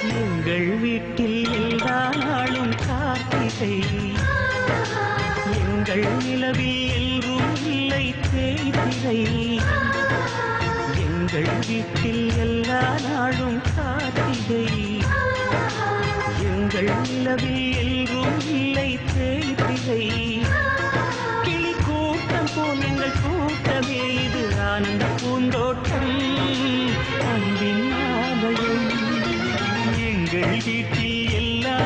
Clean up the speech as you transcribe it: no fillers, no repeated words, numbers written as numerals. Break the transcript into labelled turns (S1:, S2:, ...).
S1: எங்கள் வீட்டில் எல்லா நாளும் கார்த்திகை, எங்கள் நிலவில் எல்லோரும் இல்லை தேய்திரை. எங்கள் வீட்டில் எல்லா நாளும் கார்த்திகை, எங்கள் நிலவில் எல்லோரும் இல்லை தேய்திரை. கிளி கூட்டம் போல் எங்கள் கூட்டமே, இது ஆனந்த பூந்தோட்டம் அன்பின் ஆலயம். எங்கள் வீட்டில் எல்லா